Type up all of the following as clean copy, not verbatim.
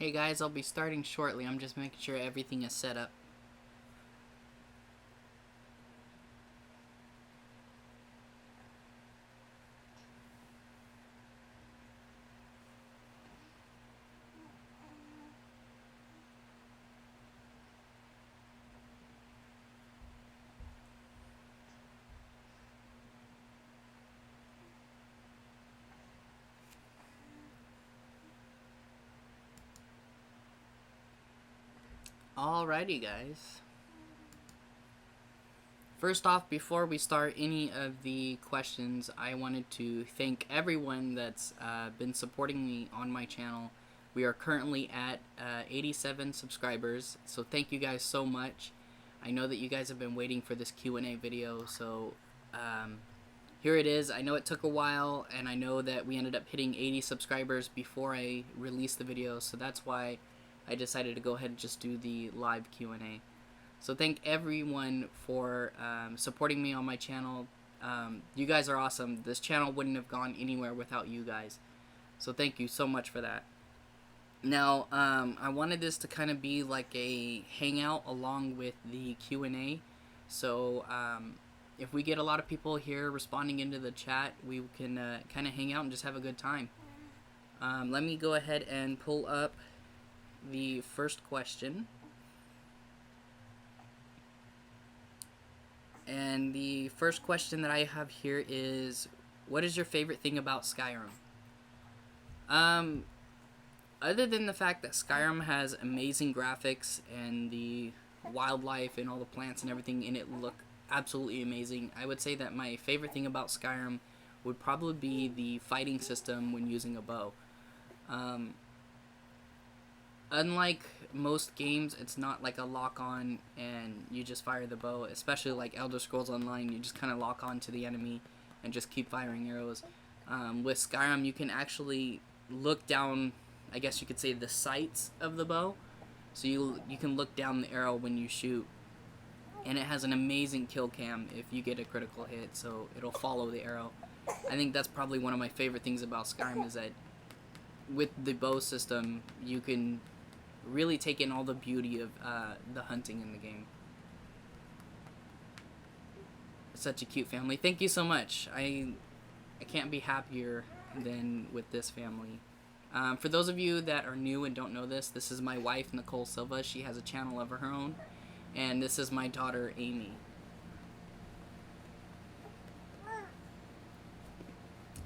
Hey guys, I'll be starting shortly. I'm just making sure everything is set up. Alrighty guys. First off, before we start any of the questions, I wanted to thank everyone that's been supporting me on my channel. We are currently at 87 subscribers, so thank you guys so much. I know that you guys have been waiting for this Q&A video, so here it is. I know it took a while, and I know that we ended up hitting 80 subscribers before I released the video, so that's why I decided to go ahead and just do the live Q&A. So thank everyone for supporting me on my channel. You guys are awesome. This channel wouldn't have gone anywhere without you guys. So thank you so much for that. Now, I wanted this to kind of be like a hangout along with the Q&A. So if we get a lot of people here responding into the chat, we can kind of hang out and just have a good time. Let me go ahead and pull up the first question. And the first question that I have here is, what is your favorite thing about Skyrim? Other than the fact that Skyrim has amazing graphics and the wildlife and all the plants and everything in it look absolutely amazing, I would say that my favorite thing about Skyrim would probably be the fighting system when using a bow. Unlike most games, it's not like a lock-on and you just fire the bow, especially like Elder Scrolls Online. You just kind of lock on to the enemy and just keep firing arrows. With Skyrim, you can actually look down, I guess you could say, the sights of the bow. So you can look down the arrow when you shoot. And it has an amazing kill cam if you get a critical hit, so it'll follow the arrow. I think that's probably one of my favorite things about Skyrim, is that with the bow system, you can really take in all the beauty of the hunting in the game. Such a cute family. Thank you so much. I can't be happier than with this family. For those of you that are new and don't know this, this is my wife, Nicole Silva. She has a channel of her own. And this is my daughter, Amy.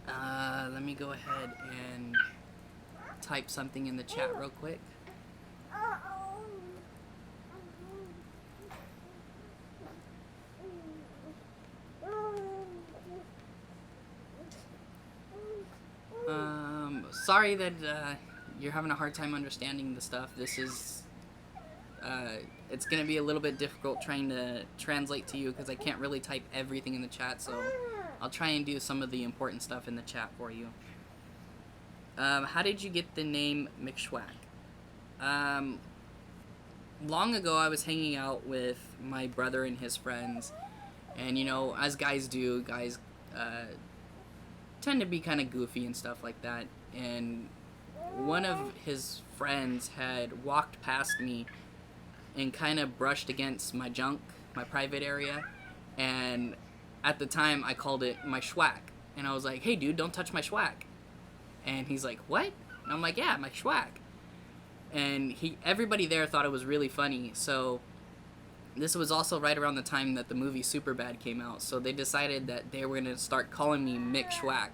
Let me go ahead and type something in the chat real quick. Sorry that you're having a hard time understanding the stuff. This is it's gonna be a little bit difficult trying to translate to you because I can't really type everything in the chat, so I'll try and do some of the important stuff in the chat for you. How did you get the name Mcshwack? Long ago I was hanging out with my brother and his friends, and you know, as guys do, guys tend to be kind of goofy and stuff like that, and one of his friends had walked past me and kind of brushed against my junk, my private area, and at the time I called it my schwack, and I was like, hey dude, don't touch my schwack. And he's like, what? And I'm like, yeah, my schwack. And everybody there thought it was really funny, so this was also right around the time that the movie Superbad came out, so they decided that they were going to start calling me Mcshwack,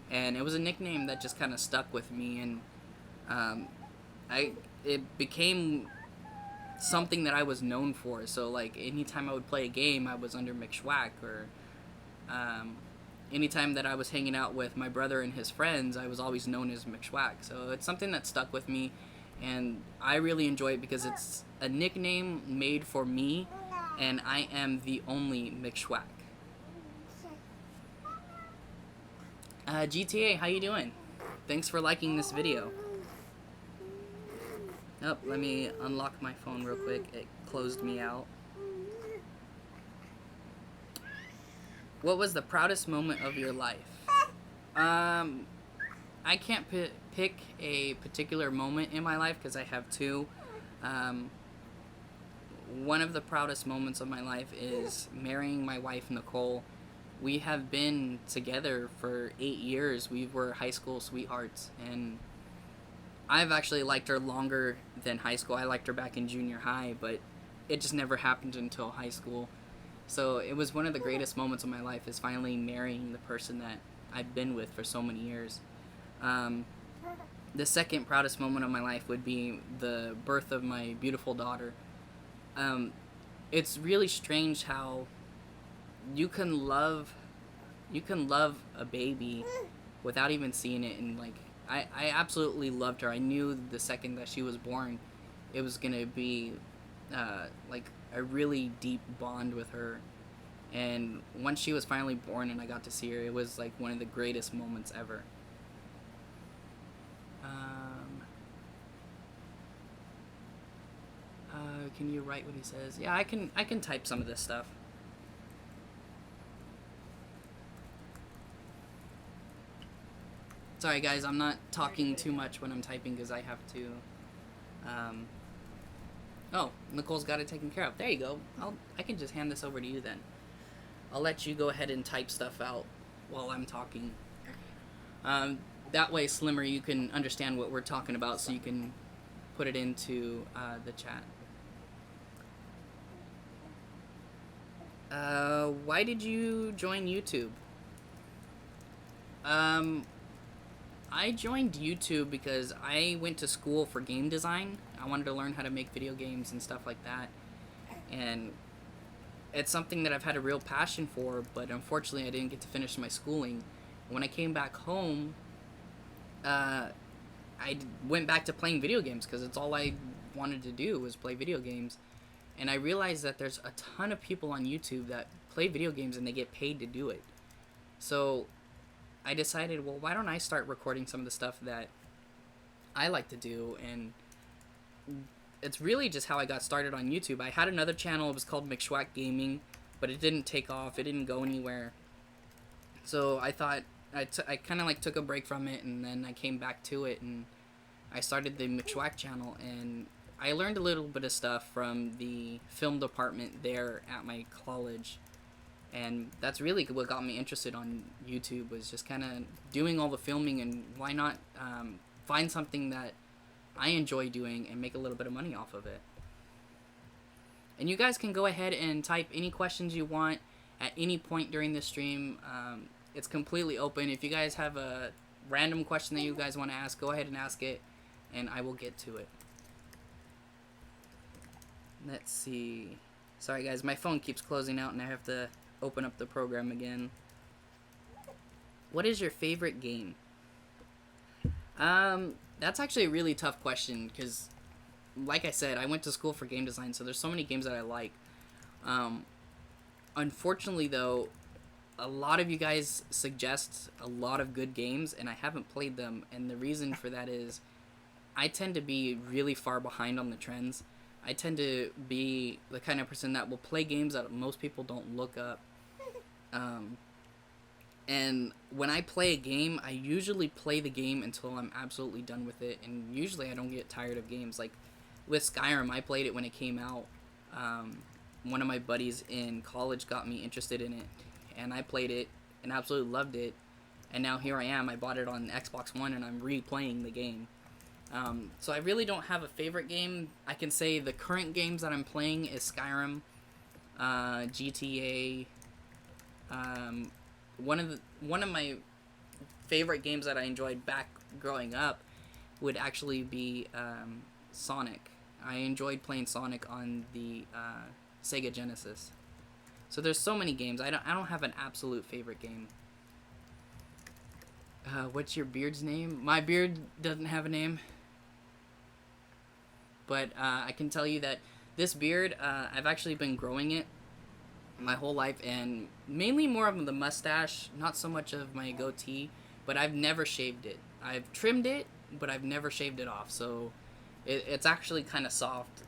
and it was a nickname that just kind of stuck with me, and it became something that I was known for. So like anytime I would play a game, I was under Mcshwack, or anytime that I was hanging out with my brother and his friends, I was always known as Mcshwack. So it's something that stuck with me, and I really enjoy it because it's a nickname made for me, and I am the only Mcshwack. GTA, how you doing? Thanks for liking this video. Oh, let me unlock my phone real quick. It closed me out. What was the proudest moment of your life? I can't pick a particular moment in my life because I have two. Um, One of the proudest moments of my life is marrying my wife, Nicole. We have been together for 8 years. We were high school sweethearts, and I've actually liked her longer than high school. I liked her back in junior high, but it just never happened until high school. So it was one of the greatest moments of my life, is finally marrying the person that I've been with for so many years. Um, the second proudest moment of my life would be the birth of my beautiful daughter. Um, it's really strange how you can love you can love a baby without even seeing it, and like I absolutely loved her. I knew the second that she was born it was gonna be like a really deep bond with her, and once she was finally born and I got to see her, it was like one of the greatest moments ever. um, can you write what he says? Yeah, I can type some of this stuff. Sorry guys, I'm not talking too much when I'm typing because I have to. Um, oh, Nicole's got it taken care of. There you go. I can just hand this over to you then. I'll let you go ahead and type stuff out while I'm talking. Um, that way, Slimmer, you can understand what we're talking about, so you can put it into the chat. Why did you join YouTube? Um, I joined YouTube because I went to school for game design. I wanted to learn how to make video games and stuff like that. And it's something that I've had a real passion for, but unfortunately I didn't get to finish my schooling. When I came back home, I went back to playing video games because it's all I wanted to do was play video games. And I realized that there's a ton of people on YouTube that play video games and they get paid to do it. So I decided, well, why don't I start recording some of the stuff that I like to do? And it's really just how I got started on YouTube. I had another channel, it was called Mcshwack Gaming, but it didn't take off, it didn't go anywhere. So I thought, I kind of like took a break from it, and then I came back to it, and I started the Mcshwack channel, and I learned a little bit of stuff from the film department there at my college. And that's really what got me interested on YouTube, was just kind of doing all the filming, and why not find something that I enjoy doing and make a little bit of money off of it. And you guys can go ahead and type any questions you want at any point during the stream. It's completely open. If you guys have a random question that you guys want to ask, go ahead and ask it, and I will get to it. Let's see. Sorry guys, my phone keeps closing out and I have to open up the program again. What is your favorite game? That's actually a really tough question because, like I said, I went to school for game design, so there's so many games that I like. Unfortunately, though, a lot of you guys suggest a lot of good games, and I haven't played them, and the reason for that is I tend to be really far behind on the trends. I tend to be the kind of person that will play games that most people don't look up. And when I play a game, I usually play the game until I'm absolutely done with it, and usually I don't get tired of games. Like with Skyrim, I played it when it came out. One of my buddies in college got me interested in it, and I played it and absolutely loved it, and now here I am. I bought it on Xbox One, and I'm replaying the game. So I really don't have a favorite game. I can say the current games that I'm playing is Skyrim, GTA. One of my favorite games that I enjoyed back growing up would actually be Sonic. I enjoyed playing Sonic on the Sega Genesis. So there's so many games. I don't have an absolute favorite game. What's your beard's name? My beard doesn't have a name. But I can tell you that this beard, I've actually been growing it my whole life, and mainly more of the mustache, not so much of my goatee, but I've never shaved it. I've trimmed it, but I've never shaved it off, so it's actually kind of soft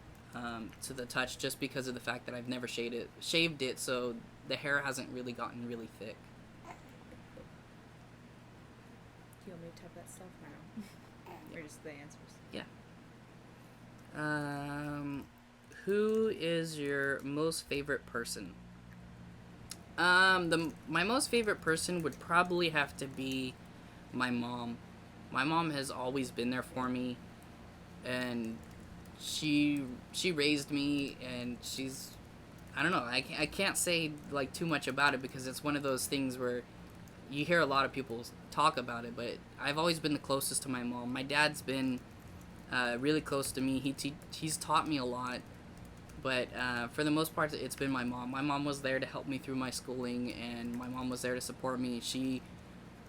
to the touch, just because of the fact that I've never shaved it, so the hair hasn't really gotten really thick. Do you want me to type that stuff now. Or just the answers. Yeah. Who is your most favorite person? My most favorite person would probably have to be my mom. My mom has always been there for me, and she raised me, and she's, I don't know, I can't say like too much about it because it's one of those things where you hear a lot of people talk about it, but I've always been the closest to my mom. My dad's been really close to me. He's taught me a lot, but for the most part, it's been my mom. My mom was there to help me through my schooling, and my mom was there to support me. She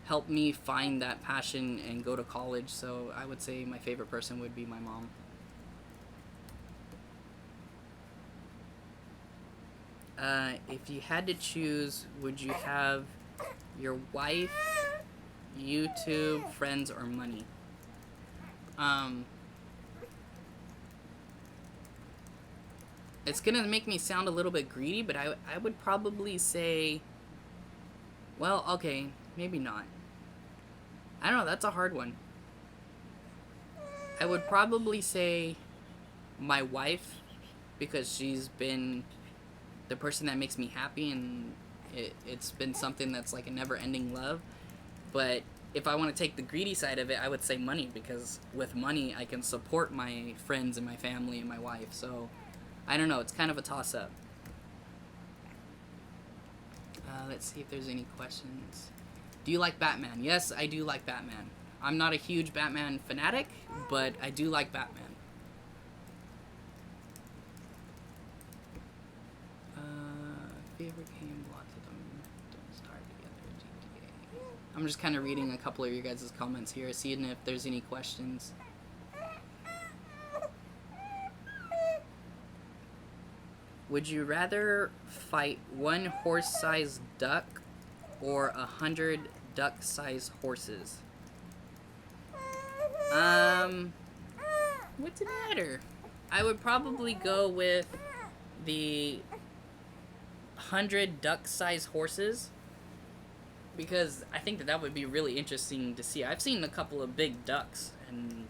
helped me find that passion and go to college, so I would say my favorite person would be my mom. If you had to choose, would you have your wife, YouTube, friends, or money? Um, it's gonna make me sound a little bit greedy, but I would probably say, well, okay, maybe not. I don't know, that's a hard one. I would probably say my wife because she's been the person that makes me happy, and it's been something that's like a never ending love. But if I want to take the greedy side of it, I would say money because with money I can support my friends and my family and my wife. So I don't know, it's kind of a toss up. Let's see if there's any questions. Do you like Batman? Yes, I do like Batman. I'm not a huge Batman fanatic, but I do like Batman. Favorite game, lots of them don't start together. GTA. I'm just kind of reading a couple of your guys' comments here, seeing if there's any questions. Would you rather fight one horse-sized duck or 100 duck-sized horses? What's the matter? I would probably go with the 100 duck-sized horses because I think that would be really interesting to see. I've seen a couple of big ducks, and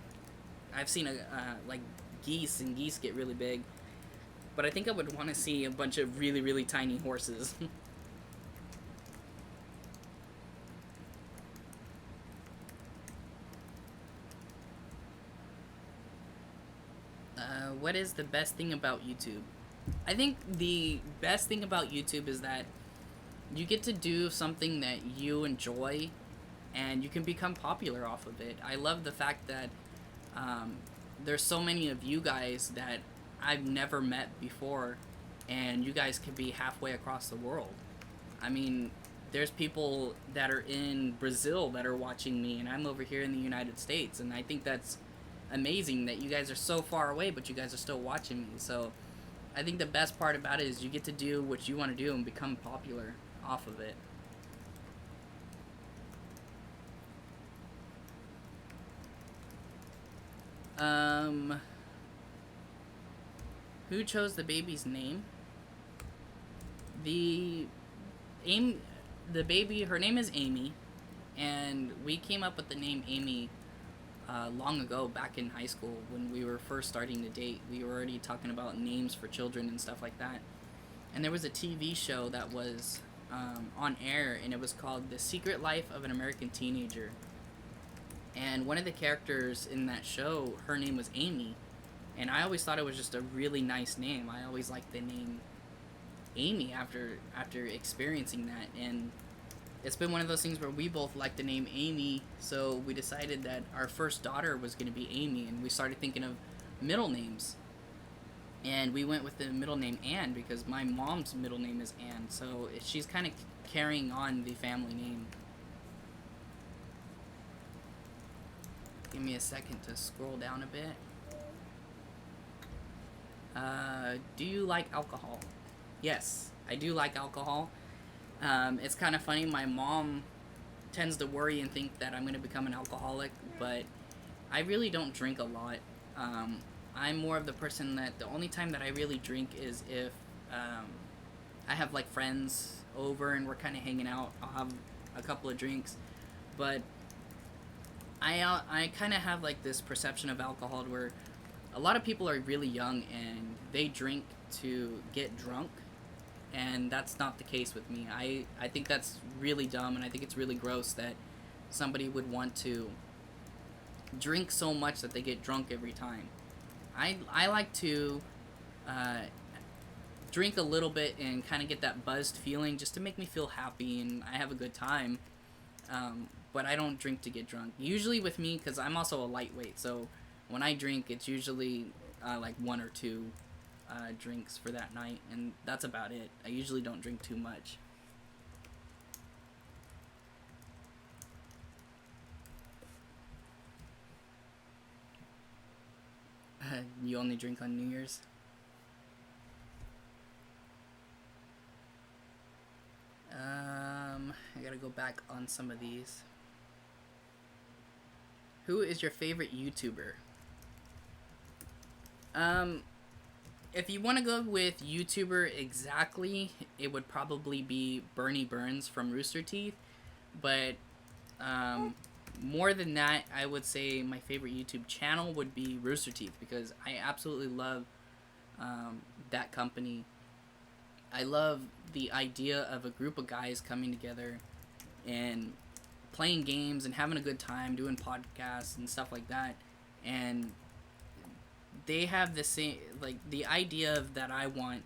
I've seen like geese, and geese get really big. But I think I would want to see a bunch of really, really tiny horses. What is the best thing about YouTube? I think the best thing about YouTube is that you get to do something that you enjoy, and you can become popular off of it. I love the fact that there's so many of you guys that I've never met before, and you guys could be halfway across the world. I mean, there's people that are in Brazil that are watching me, and I'm over here in the United States, and I think that's amazing that you guys are so far away, but you guys are still watching me. So I think the best part about it is you get to do what you want to do and become popular off of it. Who chose the baby's name? The baby, her name is Amy, and we came up with the name Amy long ago, back in high school when we were first starting to date. We were already talking about names for children and stuff like that. And there was a TV show that was on air, and it was called The Secret Life of an American Teenager. And one of the characters in that show, her name was Amy. And I always thought it was just a really nice name. I always liked the name Amy after experiencing that. And it's been one of those things where we both like the name Amy, so we decided that our first daughter was going to be Amy, and we started thinking of middle names. And we went with the middle name Ann because my mom's middle name is Ann, so she's kind of carrying on the family name. Give me a second to scroll down a bit. Do you like alcohol? Yes, I do like alcohol. It's kind of funny, my mom tends to worry and think that I'm going to become an alcoholic, but I really don't drink a lot. I'm more of the person that the only time that I really drink is if I have like friends over and we're kind of hanging out. I'll have a couple of drinks, but I kind of have like this perception of alcohol where a lot of people are really young and they drink to get drunk, and that's not the case with me. I think that's really dumb, and I think it's really gross that somebody would want to drink so much that they get drunk every time. I like to uh, drink a little bit and kind of get that buzzed feeling just to make me feel happy and I have a good time. But I don't drink to get drunk. Usually with me, because I'm also a lightweight, so when I drink, it's usually like one or two drinks for that night, and that's about it. I usually don't drink too much. You only drink on New Year's? I gotta go back on some of these. Who is your favorite YouTuber? If you want to go with YouTuber exactly, it would probably be Bernie Burns from Rooster Teeth. But more than that, I would say my favorite YouTube channel would be Rooster Teeth because I absolutely love that company. I love the idea of a group of guys coming together and playing games and having a good time, doing podcasts and stuff like that. And they have the same, like, the idea of that I want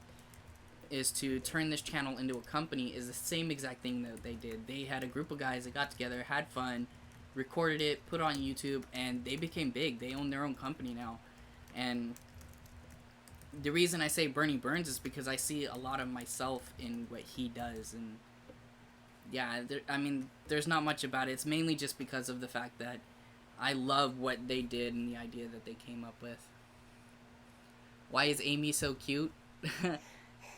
is to turn this channel into a company is the same exact thing that they did. They had a group of guys that got together, had fun, recorded it, put it on YouTube, and they became big. They own their own company now. And the reason I say Bernie Burns is because I see a lot of myself in what he does. And yeah, there's not much about it. It's mainly just because of the fact that I love what they did and the idea that they came up with. Why is Amy so cute?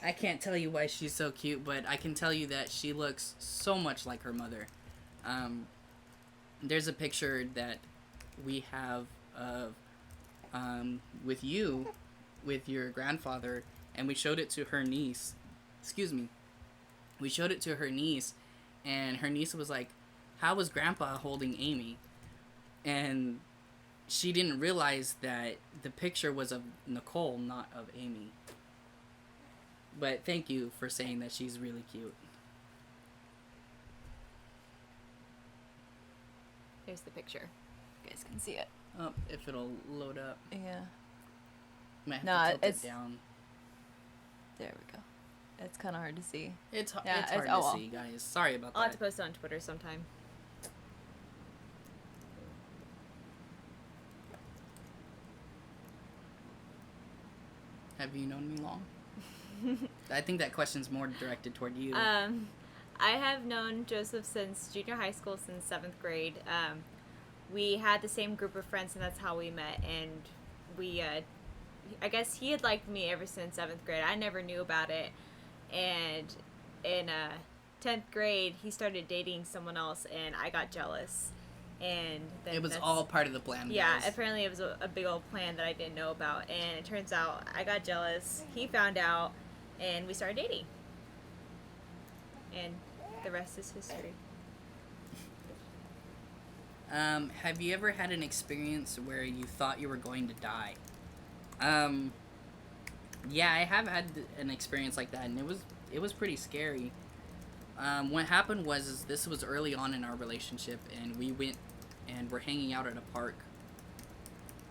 I can't tell you why she's so cute, but I can tell you that she looks so much like her mother. There's a picture that we have of with you, with your grandfather, and we showed it to her niece. Excuse me. We showed it to her niece, and her niece was like, "How was Grandpa holding Amy?" And she didn't realize that the picture was of Nicole, not of Amy. But thank you for saying that she's really cute. Here's the picture. You guys can see it. Oh, if it'll load up. Yeah. Might have to tilt it down. There we go. It's kind of hard to see. It's hard to see, guys. Sorry about that. I'll have to post it on Twitter sometime. Have you known me long? I think that question's more directed toward you. I have known Joseph since junior high school, since 7th grade. We had the same group of friends, and that's how we met. And we, I guess he had liked me ever since 7th grade. I never knew about it. And in 10th grade, he started dating someone else, and I got jealous. And then it was all part of the plan. Yeah, guys. apparently it was a big old plan that I didn't know about. And it turns out I got jealous. He found out, and we started dating. And the rest is history. Have you ever had an experience where you thought you were going to die? Yeah, I have had an experience like that, and it was pretty scary. What happened was this was early on in our relationship, and we went and we're hanging out at a park,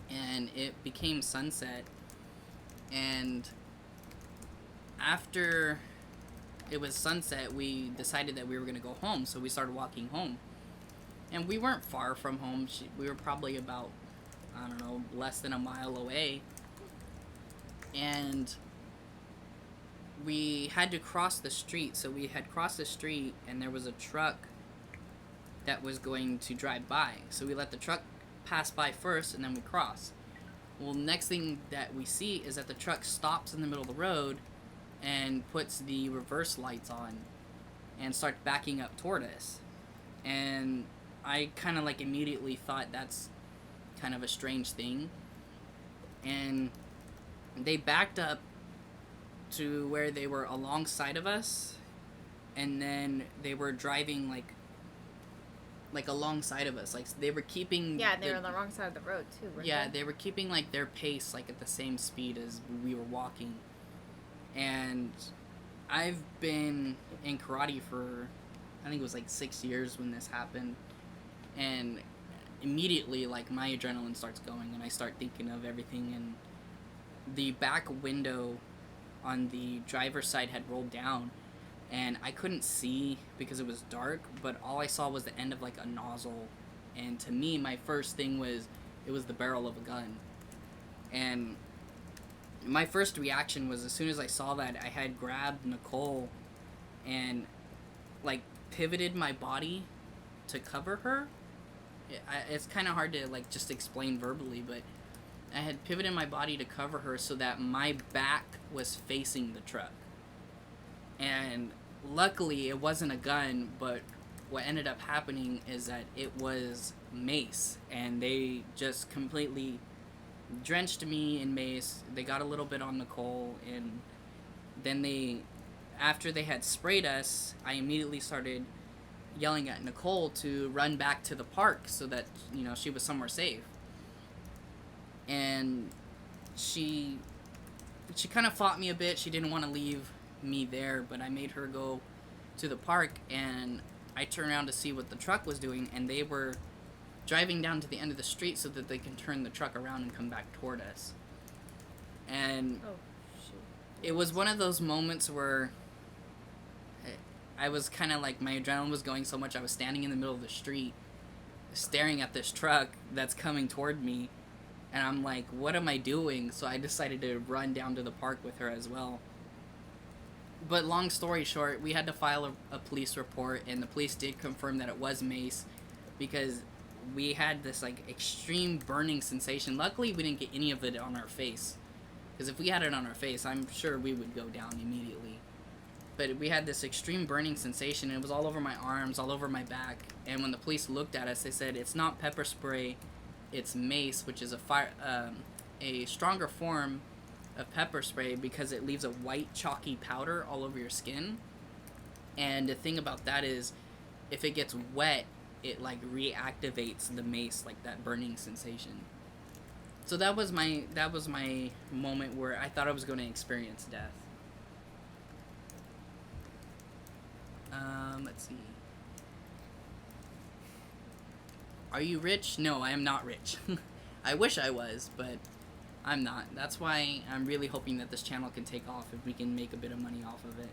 and it became sunset, and after it was sunset, we decided that we were going to go home, so we started walking home. And we weren't far from home. We were probably about, I don't know, less than a mile away. And we had to cross the street, so we had crossed the street, and there was a truck that was going to drive by. So we let the truck pass by first, and then we cross. Well, next thing that we see is that the truck stops in the middle of the road and puts the reverse lights on and starts backing up toward us. And I kind of like immediately thought that's kind of a strange thing. And they backed up to where they were alongside of us, and then they were driving like like alongside of us. Like they were keeping. Yeah, they were on the wrong side of the road too. Weren't They were keeping like their pace like at the same speed as we were walking. And I've been in karate for, I think it was like 6 years when this happened, and immediately like my adrenaline starts going and I start thinking of everything. And the back window on the driver's side had rolled down, and I couldn't see because it was dark, but all I saw was the end of like a nozzle. And to me, my first thing was it was the barrel of a gun. And my first reaction was, as soon as I saw that, I had grabbed Nicole and like pivoted my body to cover her. It's kind of hard to like just explain verbally, but I had pivoted my body to cover her so that my back was facing the truck. And luckily it wasn't a gun, but what ended up happening is that it was mace, and they just completely drenched me in mace. They got a little bit on Nicole, and then after they had sprayed us, I immediately started yelling at Nicole to run back to the park so that, you know, she was somewhere safe. And she kind of fought me a bit. She didn't want to leave me there, but I made her go to the park, and I turned around to see what the truck was doing, and they were driving down to the end of the street so that they can turn the truck around and come back toward us. And it was one of those moments where I was kind of like, my adrenaline was going so much, I was standing in the middle of the street staring at this truck that's coming toward me, and I'm like, what am I doing? So I decided to run down to the park with her as well. But long story short, we had to file a police report, and the police did confirm that it was mace, because we had this like extreme burning sensation. Luckily we didn't get any of it on our face, because if we had it on our face, I'm sure we would go down immediately. But we had this extreme burning sensation, and it was all over my arms, all over my back. And when the police looked at us, they said it's not pepper spray, it's mace, which is a stronger form of pepper spray, because it leaves a white chalky powder all over your skin. And the thing about that is, if it gets wet, it like reactivates the mace, like that burning sensation. So that was my moment where I thought I was going to experience death. Let's see. Are you rich? No, I am not rich. I wish I was, but I'm not. That's why I'm really hoping that this channel can take off if we can make a bit of money off of it.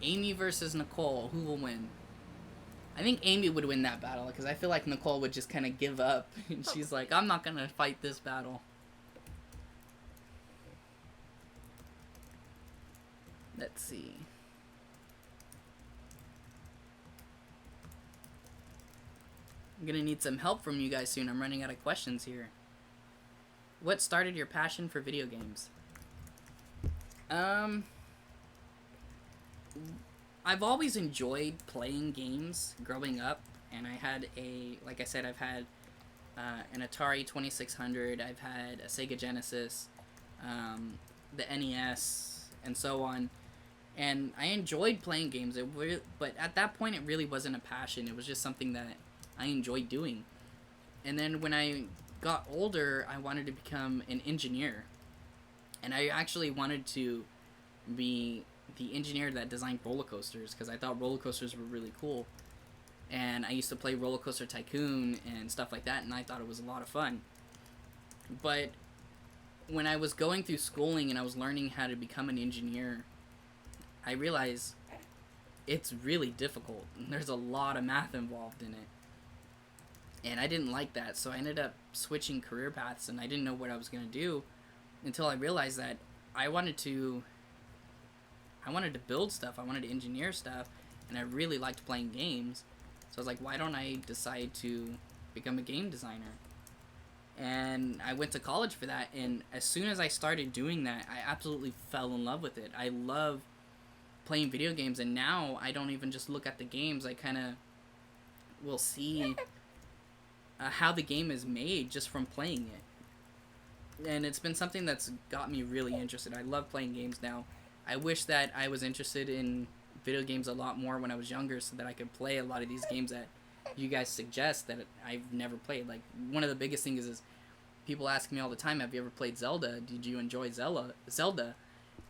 Amy versus Nicole. Who will win? I think Amy would win that battle, because I feel like Nicole would just kind of give up. And she's like, I'm not going to fight this battle. Let's see. I'm going to need some help from you guys soon. I'm running out of questions here. What started your passion for video games? I've always enjoyed playing games growing up, and I had like I said, I've had an Atari 2600, I've had a Sega Genesis, the NES, and so on, and I enjoyed playing games. But at that point, it really wasn't a passion. It was just something that I enjoyed doing. And then when I got older, I wanted to become an engineer, and I actually wanted to be the engineer that designed roller coasters, because I thought roller coasters were really cool. And I used to play Roller Coaster Tycoon and stuff like that, and I thought it was a lot of fun. But when I was going through schooling and I was learning how to become an engineer, I realized it's really difficult. There's a lot of math involved in it. And I didn't like that, so I ended up switching career paths, and I didn't know what I was going to do until I realized that I wanted to build stuff, I wanted to engineer stuff, and I really liked playing games. So I was like, why don't I decide to become a game designer? And I went to college for that, and as soon as I started doing that, I absolutely fell in love with it. I love playing video games, and now I don't even just look at the games, I kind of will see how the game is made just from playing it. And it's been something that's got me really interested. I love playing games now. I wish that I was interested in video games a lot more when I was younger, so that I could play a lot of these games that you guys suggest that I've never played. Like, one of the biggest things is people ask me all the time, have you ever played Zelda? Did you enjoy Zelda?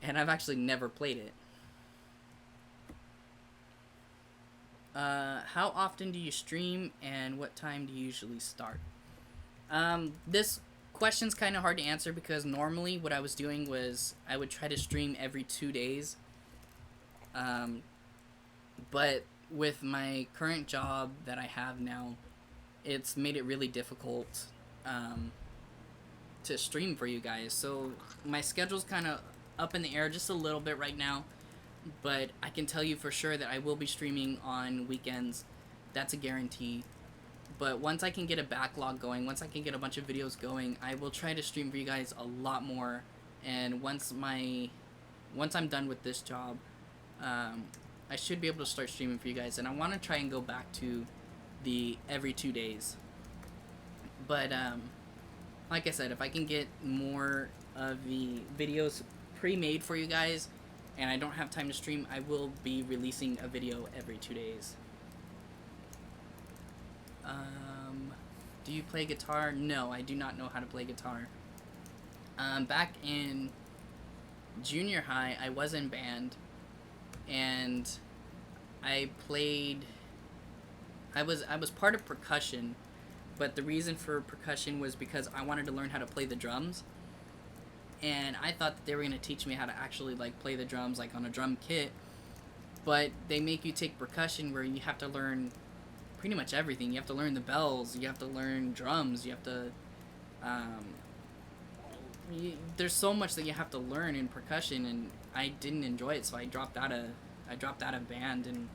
And I've actually never played it. How often do you stream, and what time do you usually start? This question's kind of hard to answer, because normally what I was doing was I would try to stream every 2 days. But with my current job that I have now, it's made it really difficult to stream for you guys. So my schedule's kind of up in the air just a little bit right now. But I can tell you for sure that I will be streaming on weekends. That's a guarantee. But once I can get a backlog going, once I can get a bunch of videos going, I will try to stream for you guys a lot more. And once I'm done with this job, I should be able to start streaming for you guys. And I want to try and go back to the every 2 days. But like I said, if I can get more of the videos pre-made for you guys, and I don't have time to stream, I will be releasing a video every 2 days. Do you play guitar? No, I do not know how to play guitar. Back in junior high, I was in band, and I was part of percussion, but the reason for percussion was because I wanted to learn how to play the drums. And I thought that they were going to teach me how to actually, like, play the drums, like, on a drum kit. But they make you take percussion where you have to learn pretty much everything. You have to learn the bells. You have to learn drums. You have to... there's so much that you have to learn in percussion, and I didn't enjoy it, so I dropped out of band. And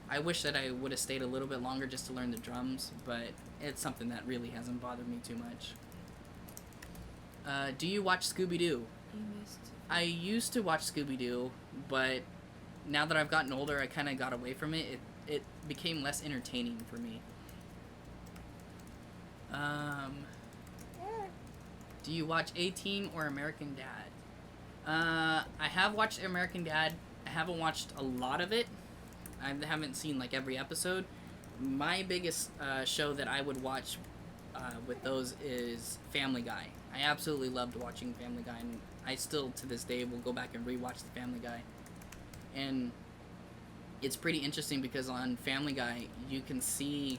I wish that I would have stayed a little bit longer just to learn the drums, but it's something that really hasn't bothered me too much. Do you watch Scooby-Doo? I used to watch Scooby-Doo, but now that I've gotten older, I kind of got away from it. It became less entertaining for me. Do you watch A-Team or American Dad? I have watched American Dad. I haven't watched a lot of it. I haven't seen, like, every episode. My biggest show that I would watch with those is Family Guy. I absolutely loved watching Family Guy, and I still, to this day, will go back and rewatch the Family Guy. And it's pretty interesting because on Family Guy, you can see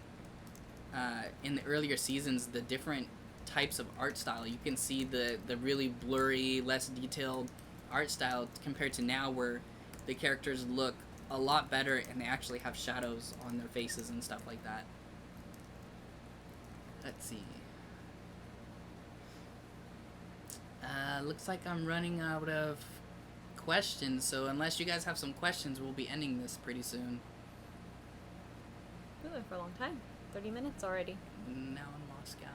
in the earlier seasons the different types of art style. You can see the really blurry, less detailed art style compared to now, where the characters look a lot better and they actually have shadows on their faces and stuff like that. Let's see. Looks like I'm running out of questions, so unless you guys have some questions, we'll be ending this pretty soon. We went for a long time. 30 minutes already. Now in Moscow.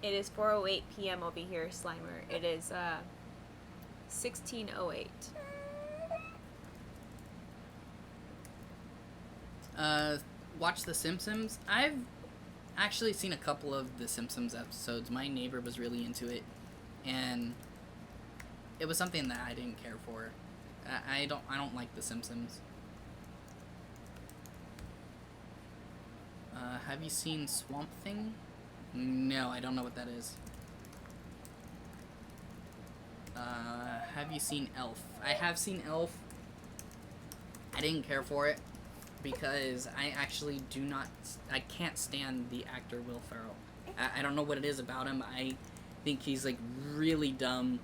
It is 4:08 p.m. over here, Slimer. It is 16:08. Watch The Simpsons. I've actually seen a couple of The Simpsons episodes. My neighbor was really into it, and it was something that I didn't care for. I don't like The Simpsons. Have you seen Swamp Thing? No, I don't know what that is. Have you seen Elf? I have seen Elf. I didn't care for it because I actually I can't stand the actor Will Ferrell. I don't know what it is about him. I think he's, like, really dumb.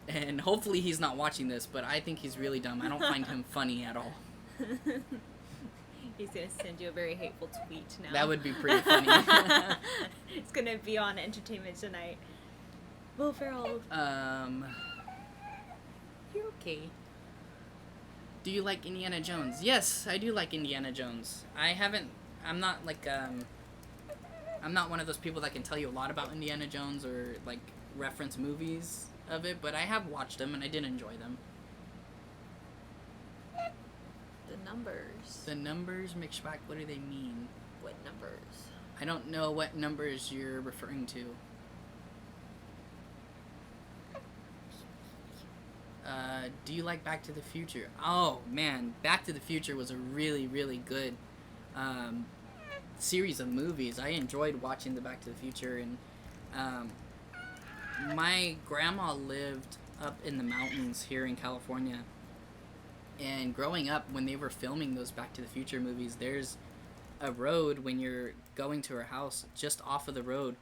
And hopefully he's not watching this, but I think he's really dumb. I don't find him funny at all. He's gonna send you a very hateful tweet now. That would be pretty funny. It's gonna be on Entertainment Tonight. Will Ferrell. You're okay. Do you like Indiana Jones? Yes, I do like Indiana Jones. I'm not one of those people that can tell you a lot about Indiana Jones or, like, reference movies of it, but I have watched them and I did enjoy them. The numbers, Mcshwack, what do they mean? What numbers? I don't know what numbers you're referring to. Do you like Back to the Future? Oh man, Back to the Future was a really, really good series of movies. I enjoyed watching the Back to the Future, and my grandma lived up in the mountains here in California. And growing up, when they were filming those Back to the Future movies, there's a road when you're going to her house. Just off of the road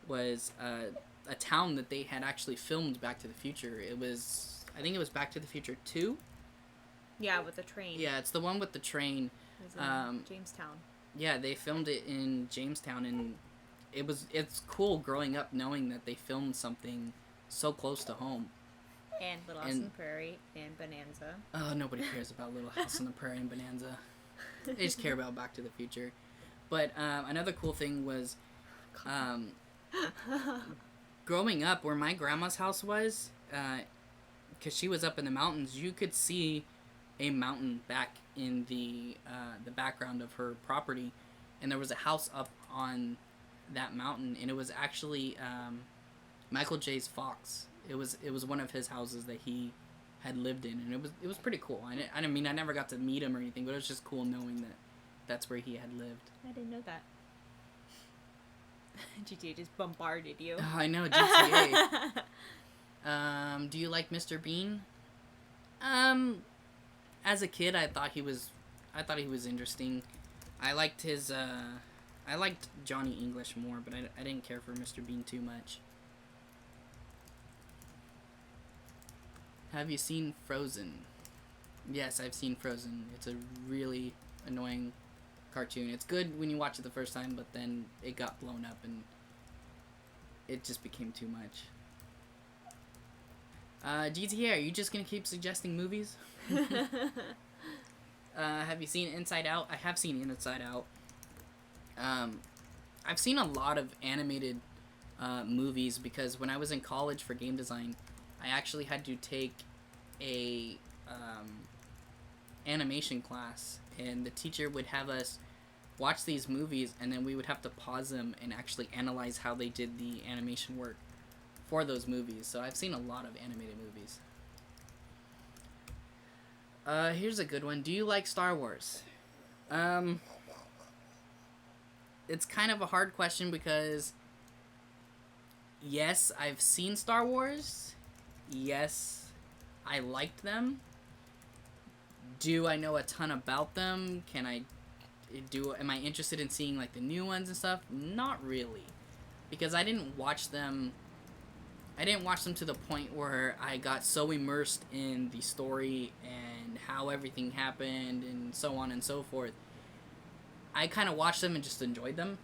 was a town that they had actually filmed Back to the Future. I think it was Back to the Future 2. Yeah, with the train. Yeah, it's the one with the train. It was in Jamestown. Yeah, they filmed it in Jamestown, and it's cool growing up knowing that they filmed something so close to home. And Little House on the Prairie and Bonanza. Oh, nobody cares about Little House on the Prairie and Bonanza. They just care about Back to the Future. But another cool thing was growing up where my grandma's house was, because she was up in the mountains, you could see a mountain back in the background of her property. And there was a house up on that mountain, and it was actually Michael J's Fox. It was one of his houses that he had lived in, and it was pretty cool. I mean, I never got to meet him or anything, but it was just cool knowing that that's where he had lived. I didn't know that. GTA just bombarded you. Oh, I know, GTA. Do you like Mr. Bean? As a kid, I thought he was interesting. I liked Johnny English more, but I didn't care for Mr. Bean too much. Have you seen Frozen? Yes, I've seen Frozen. It's a really annoying cartoon. It's good when you watch it the first time, but then it got blown up and it just became too much. GTA, are you just gonna keep suggesting movies? Have you seen Inside Out? I have seen Inside Out. I've seen a lot of animated movies because when I was in college for game design, I actually had to take a animation class, and the teacher would have us watch these movies, and then we would have to pause them and actually analyze how they did the animation work for those movies. So I've seen a lot of animated movies. Here's a good one. Do you like Star Wars? It's kind of a hard question because yes, I've seen Star Wars. Yes, I liked them. Do I know a ton about them? Am I interested in seeing like the new ones and stuff? Not really. Because I didn't watch them to the point where I got so immersed in the story and how everything happened and so on and so forth. I kind of watched them and just enjoyed them.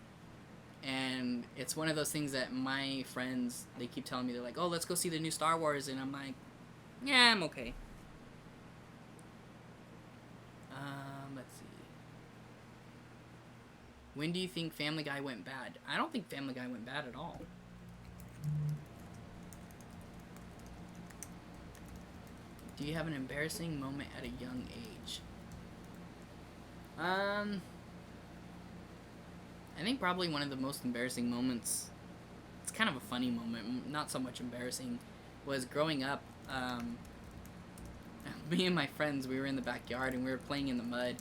And it's one of those things that my friends, they keep telling me, they're like, oh, let's go see the new Star Wars. And I'm like, yeah, I'm okay. Let's see. When do you think Family Guy went bad? I don't think Family Guy went bad at all. Do you have an embarrassing moment at a young age? I think probably one of the most embarrassing moments, it's kind of a funny moment, not so much embarrassing, was growing up. Me and my friends, we were in the backyard and we were playing in the mud,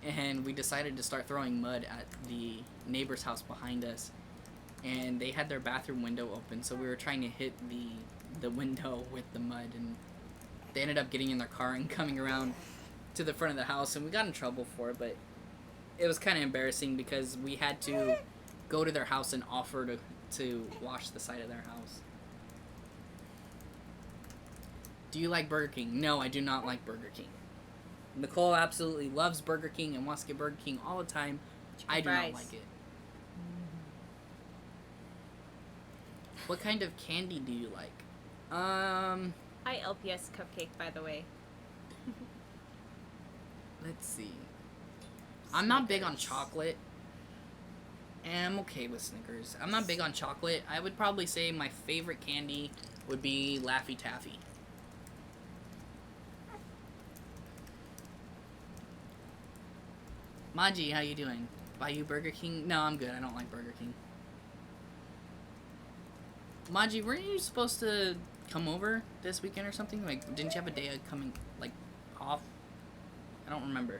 and we decided to start throwing mud at the neighbor's house behind us, and they had their bathroom window open, so we were trying to hit the window with the mud, and they ended up getting in their car and coming around to the front of the house, and we got in trouble for it, but it was kind of embarrassing because we had to go to their house and offer to wash the side of their house. Do you like Burger King? No, I do not like Burger King. Nicole absolutely loves Burger King and wants to get Burger King all the time. I do not like it. What kind of candy do you like? Hi, LPS Cupcake, by the way. Let's see. I'm not big on chocolate. And I'm okay with Snickers. I'm not big on chocolate. I would probably say my favorite candy would be Laffy Taffy. Maji, how you doing? Buy you Burger King? No, I'm good. I don't like Burger King. Maji, weren't you supposed to come over this weekend or something? Like, didn't you have a day of coming, like, off? I don't remember.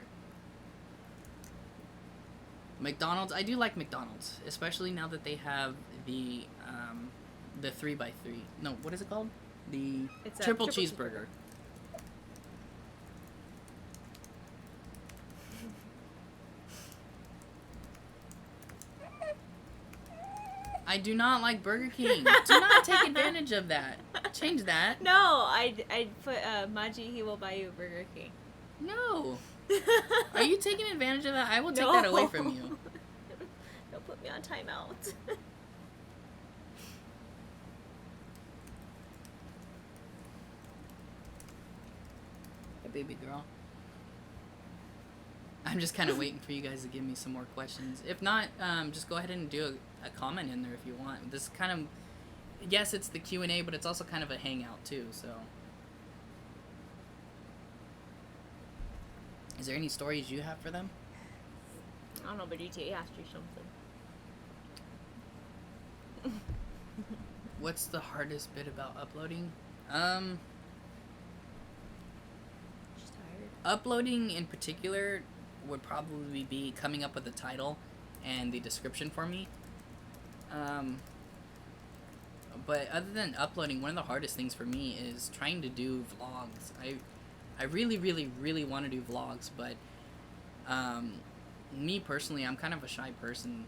McDonald's, I do like McDonald's, especially now that they have the 3x3. No, what is it called? It's triple cheeseburger. I do not like Burger King. Do not take advantage of that. Change that. No, I'd put Maji, he will buy you a Burger King. No. Are you taking advantage of that? I will take that away from you. Don't put me on timeout. Hey, baby girl. I'm just kind of waiting for you guys to give me some more questions. If not, just go ahead and do a comment in there if you want. This kind of, yes, it's the Q&A, but it's also kind of a hangout too, so. Is there any stories you have for them? I don't know, but GTA asked you something. What's the hardest bit about uploading? Just tired. Uploading in particular would probably be coming up with a title and the description for me. But other than uploading, one of the hardest things for me is trying to do vlogs. I really, really, really want to do vlogs, but me personally, I'm kind of a shy person,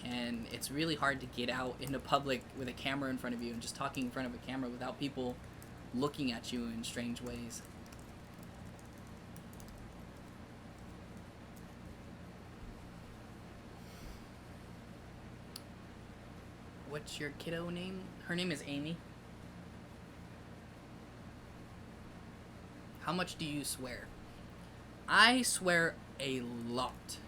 and it's really hard to get out into public with a camera in front of you and just talking in front of a camera without people looking at you in strange ways. What's your kiddo name? Her name is Amy. How much do you swear? I swear a lot.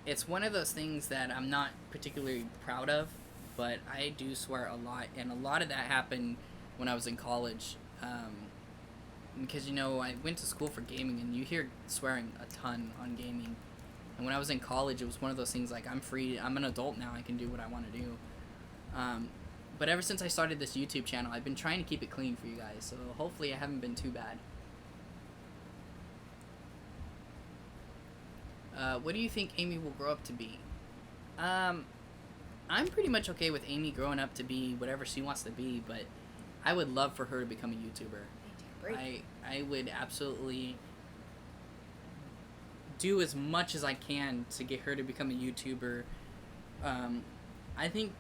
It's one of those things that I'm not particularly proud of, but I do swear a lot, and a lot of that happened when I was in college. Because, you know, I went to school for gaming, and you hear swearing a ton on gaming. And when I was in college, it was one of those things like, I'm free, I'm an adult now, I can do what I want to do. But ever since I started this YouTube channel, I've been trying to keep it clean for you guys, so hopefully I haven't been too bad. What do you think Amy will grow up to be? I'm pretty much okay with Amy growing up to be whatever she wants to be, but I would love for her to become a YouTuber. I would absolutely do as much as I can to get her to become a YouTuber. I think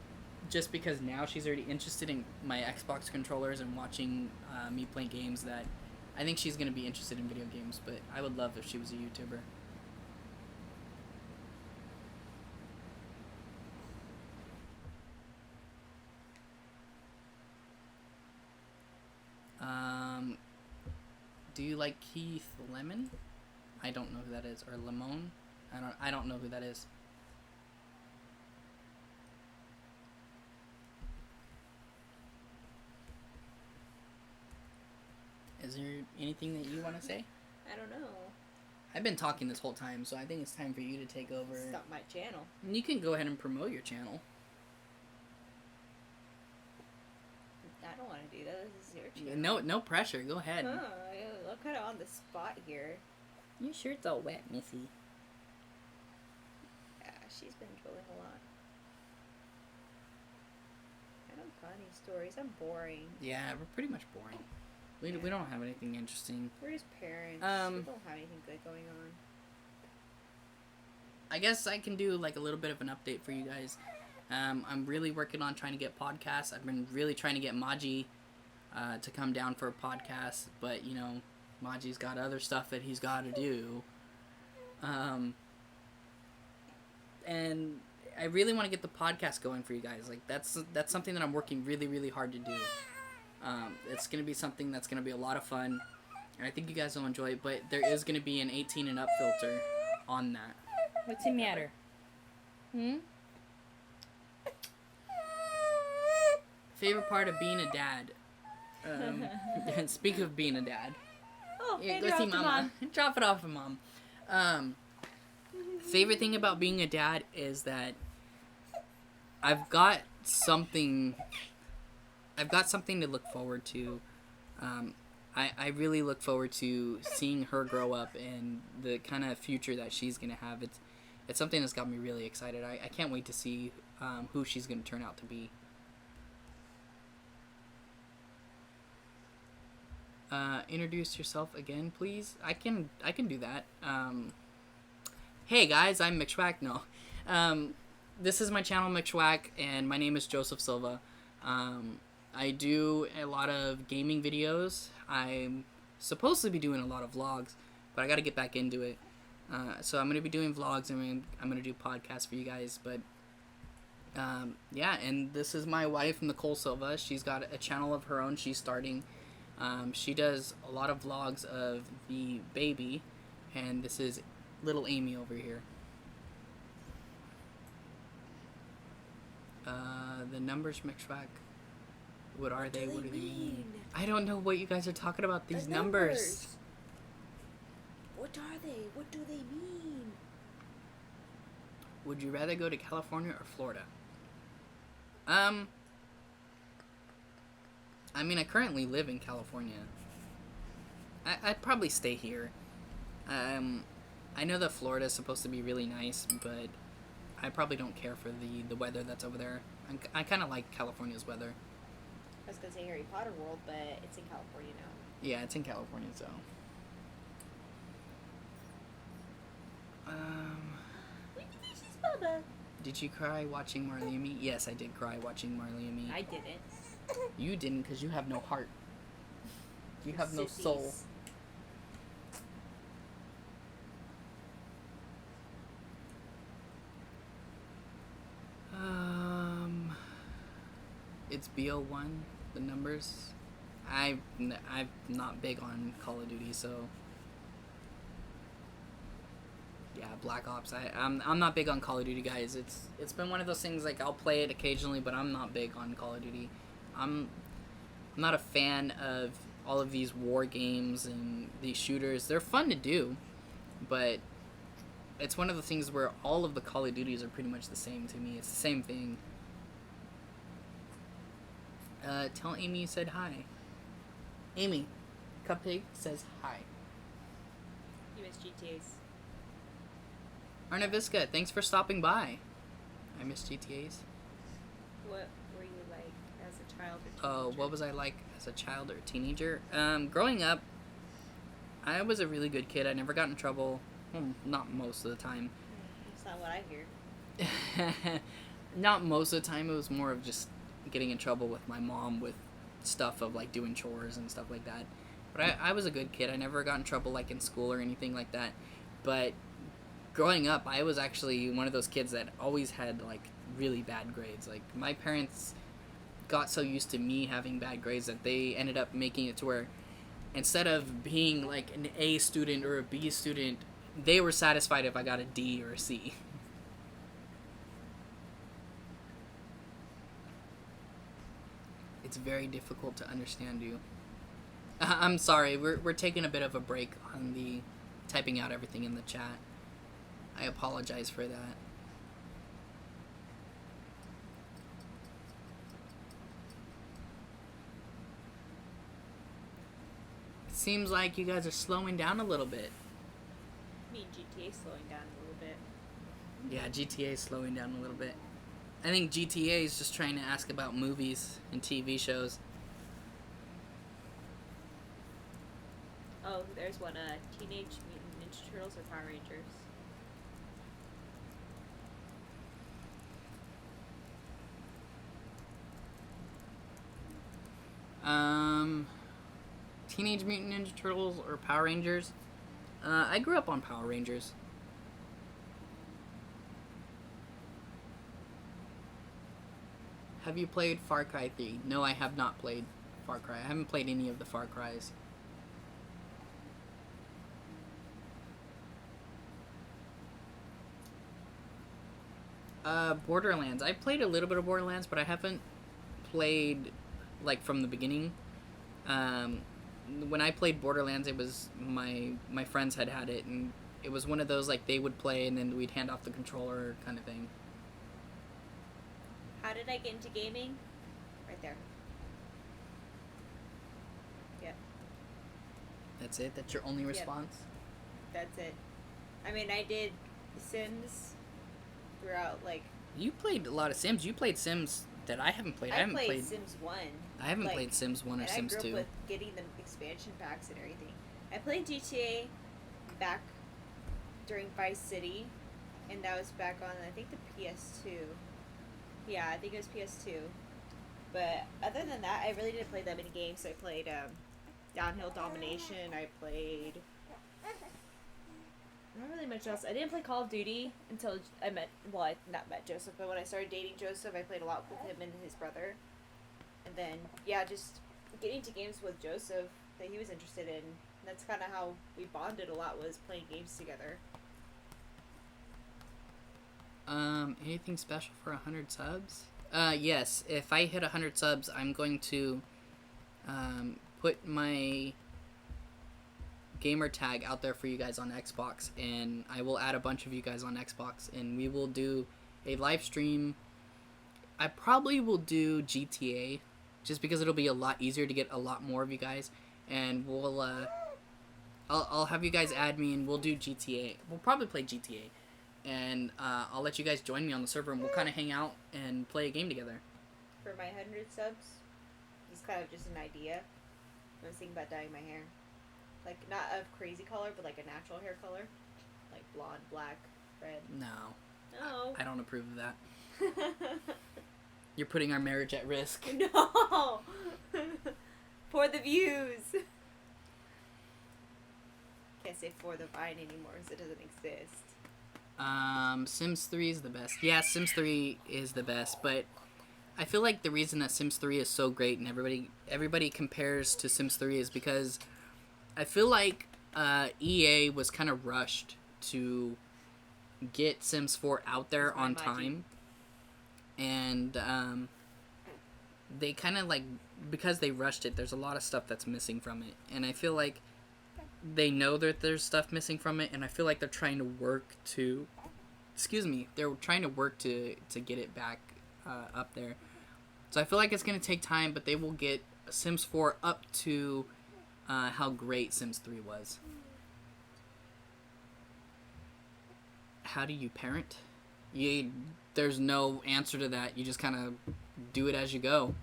just because now she's already interested in my Xbox controllers and watching me play games, that I think she's going to be interested in video games, but I would love if she was a YouTuber. Do you like Keith Lemon? I don't know who that is. Or Lemon? I don't know who that is. Is there anything that you want to say? I don't know. I've been talking this whole time, so I think it's time for you to take over. It's not my channel. And you can go ahead and promote your channel. I don't want to do that. This is your channel. No pressure. Go ahead. Huh, I'm kind of on the spot here. Your shirt's all wet, Missy. Yeah, she's been drilling a lot. I don't got any stories. I'm boring. Yeah, we're pretty much boring. We don't have anything interesting. We're just parents. We don't have anything good going on. I guess I can do like a little bit of an update for you guys. I'm really working on trying to get podcasts. I've been really trying to get Maji to come down for a podcast, but you know, Maji's got other stuff that he's got to do. And I really want to get the podcast going for you guys. Like that's something that I'm working really, really hard to do. It's going to be something that's going to be a lot of fun, and I think you guys will enjoy it, but there is going to be an 18 and up filter on that. What's the matter? Favorite part of being a dad? Speak of being a dad. Oh, Yeah, go see Mama. Drop it off of Mom. Favorite thing about being a dad is that I've got something I've got something to look forward to. I really look forward to seeing her grow up and the kind of future that she's gonna have. It's something that's got me really excited. I can't wait to see who she's gonna turn out to be. Introduce yourself again, please. I can do that. Hey guys, I'm Mcshwack. No, this is my channel Mcshwack, and my name is Joseph Silva. I do a lot of gaming videos. I'm supposed to be doing a lot of vlogs, but I got to get back into it. So I'm gonna be doing vlogs, and I'm gonna do podcasts for you guys. But yeah, and this is my wife, Nicole Silva. She's got a channel of her own. She's starting. She does a lot of vlogs of the baby, and this is little Amy over here. The numbers, Mcshwack. What are they? What do they mean? I don't know what you guys are talking about. These numbers. What are they? What do they mean? Would you rather go to California or Florida? I mean, I currently live in California. I'd probably stay here. I know that Florida is supposed to be really nice, but I probably don't care for the weather that's over there. I kind of like California's weather. I was going to say Harry Potter World, but it's in California now. Yeah, it's in California, so. Bubba. Did you cry watching Marley Me? Yes, I did cry watching Marley Me. I didn't. You didn't, because you have no heart. You have no soul. It's BO1, the numbers. I'm not big on Call of Duty, so yeah, Black Ops. I'm not big on Call of Duty, guys. It's been one of those things, like, I'll play it occasionally, but I'm not big on Call of Duty. I'm not a fan of all of these war games and these shooters. They're fun to do, but it's one of the things where all of the Call of Duties are pretty much the same to me. It's the same thing. Tell Amy you said hi. Amy, Cupcake says hi. You miss GTAs. Arnaviska, thanks for stopping by. I miss GTAs. What were you like as a child or teenager? Oh, what was I like as a child or teenager? Growing up, I was a really good kid. I never got in trouble. Well, not most of the time. That's not what I hear. Not most of the time. It was more of just getting in trouble with my mom with stuff of, like, doing chores and stuff like that. But I was a good kid. I never got in trouble, like, in school or anything like that. But growing up, I was actually one of those kids that always had, like, really bad grades. Like, my parents got so used to me having bad grades that they ended up making it to where instead of being, like, an A student or a B student, they were satisfied if I got a D or a C. It's very difficult to understand you. I'm sorry, we're taking a bit of a break on the typing out everything in the chat. I apologize for that. It seems like you guys are slowing down a little bit. I mean, GTA slowing down a little bit. Yeah, GTA is slowing down a little bit. I think GTA is just trying to ask about movies and TV shows. Oh, there's one, Teenage Mutant Ninja Turtles or Power Rangers? Teenage Mutant Ninja Turtles or Power Rangers? I grew up on Power Rangers. Have you played Far Cry 3? No, I have not played Far Cry. I haven't played any of the Far Cries. Borderlands. I played a little bit of Borderlands, but I haven't played, like, from the beginning. When I played Borderlands, it was my friends had it, and it was one of those, like, they would play and then we'd hand off the controller kind of thing. How did I get into gaming? Right there. That's it? That's your only response? That's it. I mean, I did Sims throughout, like... You played a lot of Sims. You played Sims that I haven't played. I haven't played Sims 1. I haven't played Sims 1 or Sims 2. I grew up with getting the expansion packs and everything. I played GTA back during Vice City, and that was back on, I think, the PS2. Yeah, I think it was PS2. But other than that, I really didn't play that many games. I played Downhill Domination. I played... Not really much else. I didn't play Call of Duty until I met... Well, I not met Joseph, but when I started dating Joseph, I played a lot with him and his brother. And then, yeah, just getting to games with Joseph that he was interested in. That's kind of how we bonded a lot, was playing games together. Anything special for 100 subs? Yes. If I hit 100 subs, I'm going to, put my gamer tag out there for you guys on Xbox, and I will add a bunch of you guys on Xbox, and we will do a live stream. I probably will do GTA, just because it'll be a lot easier to get a lot more of you guys, and we'll, I'll have you guys add me, and we'll do GTA. We'll probably play GTA. And I'll let you guys join me on the server, and we'll kind of hang out and play a game together. For my 100 subs, it's kind of just an idea. I was thinking about dyeing my hair. Like, not a crazy color, but like a natural hair color. Like blonde, black, red. No. No. I don't approve of that. You're putting our marriage at risk. No! For the views! Can't say for the vine anymore because it doesn't exist. Sims 3 is the best. Yeah, Sims 3 is the best, but I feel like the reason that Sims 3 is so great and everybody compares to Sims 3 is because I feel like EA was kind of rushed to get Sims 4 out there on time. And they kind of like, because they rushed it, there's a lot of stuff that's missing from it. And I feel like they know that there's stuff missing from it, and I feel like they're trying to work to, they're trying to work to get it back up there. So I feel like it's going to take time, but they will get Sims 4 up to how great Sims 3 was. How do you parent? There's no answer to that. You just kind of do it as you go.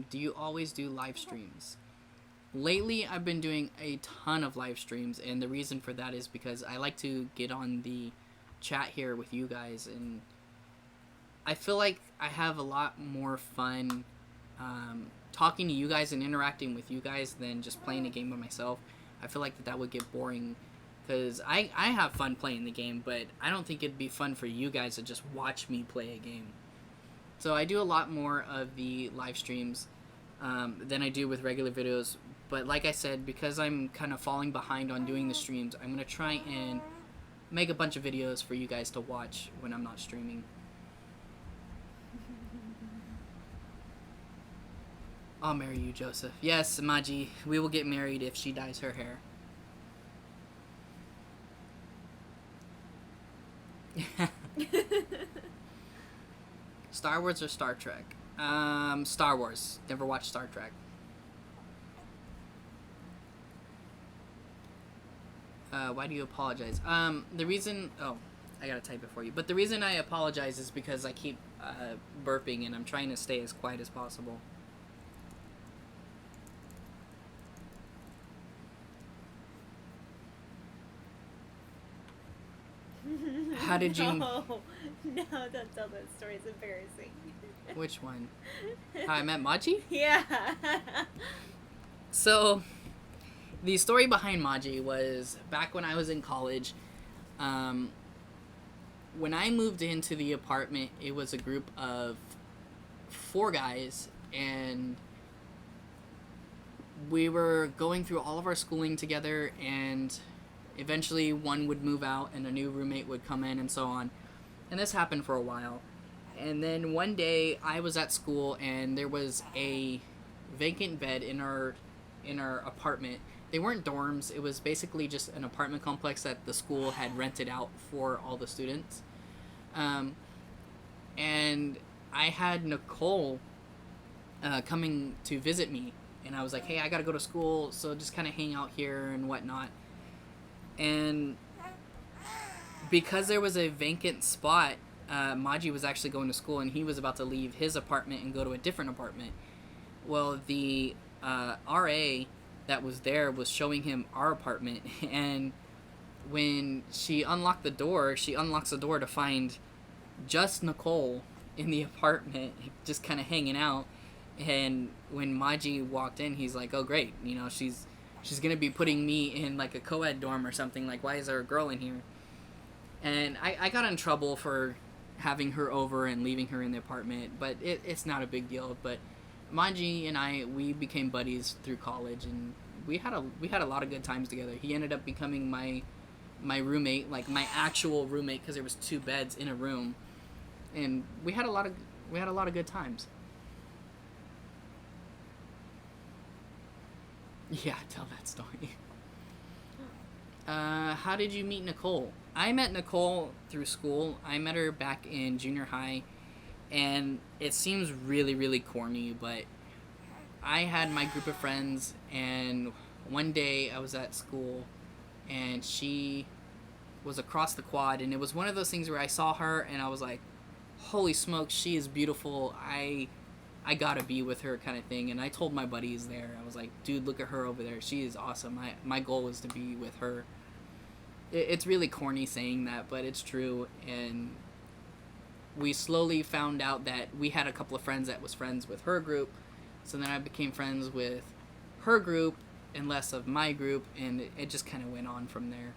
Do you always do live streams? Lately, I've been doing a ton of live streams, and the reason for that is because I like to get on the chat here with you guys, and I feel like I have a lot more fun talking to you guys and interacting with you guys than just playing a game by myself. I feel like that would get boring, because I have fun playing the game, but I don't think it'd be fun for you guys to just watch me play a game. So I do a lot more of the live streams than I do with regular videos. But like I said, because I'm kind of falling behind on doing the streams, I'm going to try and make a bunch of videos for you guys to watch when I'm not streaming. I'll marry you, Joseph. Yes, Maji, we will get married if she dyes her hair. Star Wars or Star Trek? Star Wars. Never watched Star Trek. Why do you apologize? The reason... Oh, I gotta type it for you. But the reason I apologize is because I keep burping, and I'm trying to stay as quiet as possible. How did you... No, don't tell that story. It's embarrassing. Which one? How I met Maji? Yeah. So, the story behind Maji was back when I was in college. When I moved into the apartment, it was a group of 4 guys, and we were going through all of our schooling together, and eventually one would move out and a new roommate would come in and so on. And this happened for a while. And then one day I was at school and there was a vacant bed in our apartment. They weren't dorms. It was basically just an apartment complex that the school had rented out for all the students. And I had Nicole coming to visit me, and I was like, hey, I gotta go to school, so just kind of hang out here and whatnot. And because there was a vacant spot, Maji was actually going to school, and he was about to leave his apartment and go to a different apartment. Well, the RA that was there was showing him our apartment, and when she unlocked the door, she unlocks the door to find just Nicole in the apartment, just kind of hanging out. And when Maji walked in, he's like, "Oh, great! You know, she's gonna be putting me in like a co-ed dorm or something. Like, why is there a girl in here?" And I got in trouble for having her over and leaving her in the apartment, but it's not a big deal. But Maji and we became buddies through college, and we had a lot of good times together. He ended up becoming my roommate, like my actual roommate, because there was 2 beds in a room, and we had a lot of good times. Yeah, tell that story. How did you meet Nicole? I met Nicole through school. I met her back in junior high, and it seems really, really corny, but I had my group of friends, and one day I was at school, and she was across the quad, and it was one of those things where I saw her, and I was like, holy smokes, she is beautiful. I gotta be with her, kind of thing. And I told my buddies there, I was like, dude, look at her over there. She is awesome. My goal was to be with her. It's really corny saying that, but it's true. And we slowly found out that we had a couple of friends that was friends with her group. So then I became friends with her group and less of my group, and it just kind of went on from there.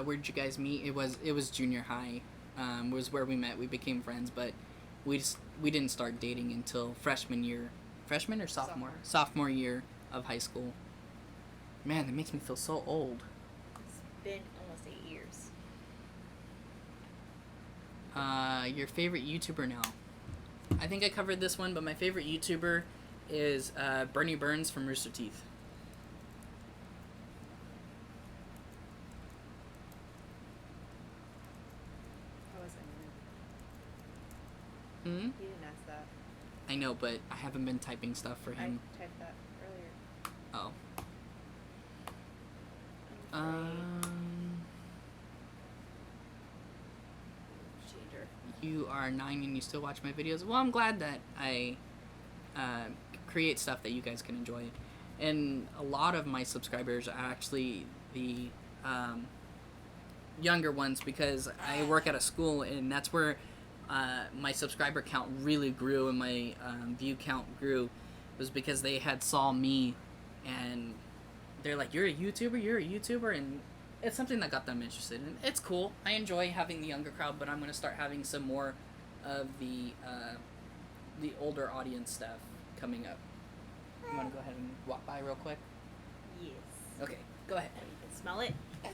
Where did you guys meet? It was junior high. Was where we met. We became friends, but we didn't start dating until freshman or sophomore year of high school. Man, that makes me feel so old. It's been almost 8 years. Your favorite YouTuber now? I think I covered this one, but my favorite YouTuber is Bernie Burns from Rooster Teeth. He didn't ask that. I know, but I haven't been typing stuff for him. I typed that earlier. Oh. Changer. You are 9 and you still watch my videos. Well, I'm glad that I create stuff that you guys can enjoy. And a lot of my subscribers are actually the younger ones, because I work at a school, and that's where my subscriber count really grew, and my view count grew, was because they had saw me, and they're like, you're a YouTuber, and it's something that got them interested. And it's cool. I enjoy having the younger crowd, but I'm going to start having some more of the older audience stuff coming up. You want to go ahead and walk by real quick? Yes. Okay, go ahead. You can smell it. I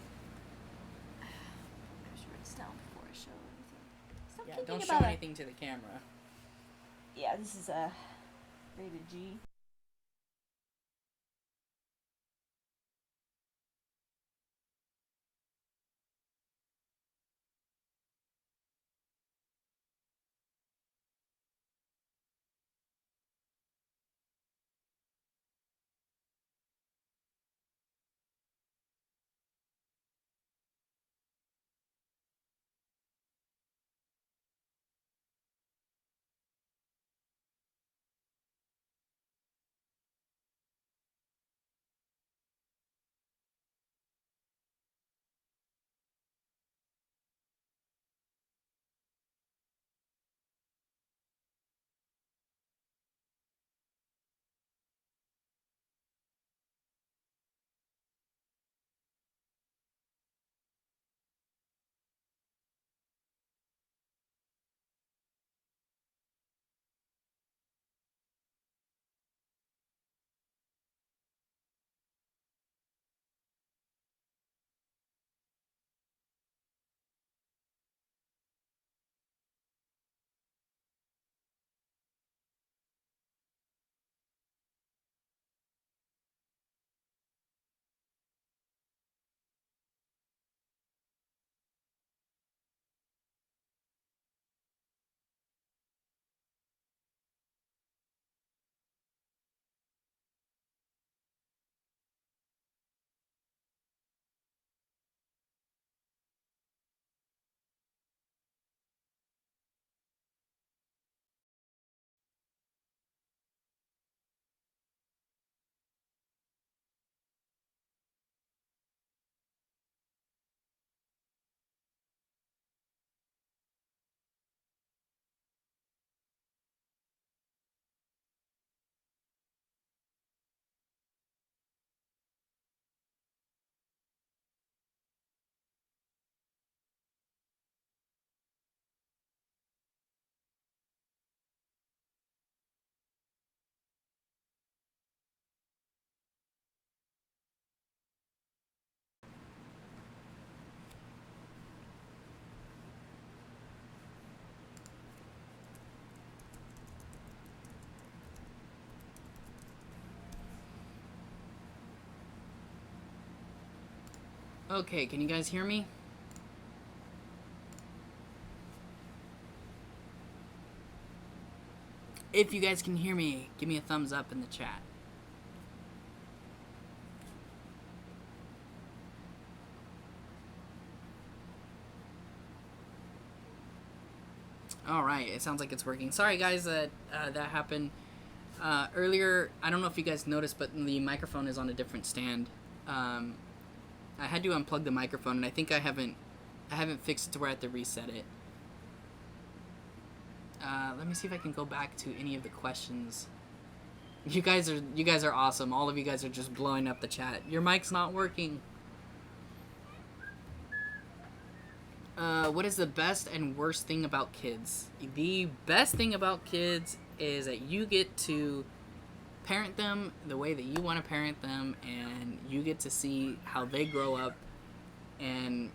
should write this down before I show anything. Stop Yeah, thinking don't about show it. anything to the camera. Yeah, this is a rated G. Okay, can you guys hear me? If you guys can hear me, give me a thumbs up in the chat. All right, it sounds like it's working. Sorry, guys, that that happened earlier. I don't know if you guys noticed, but the microphone is on a different stand. I had to unplug the microphone, and I think I haven't fixed it to where I have to reset it. Let me see if I can go back to any of the questions. You guys are awesome. All of you guys are just blowing up the chat. Your mic's not working. What is the best and worst thing about kids? The best thing about kids is that you get to parent them the way that you want to parent them, and you get to see how they grow up, and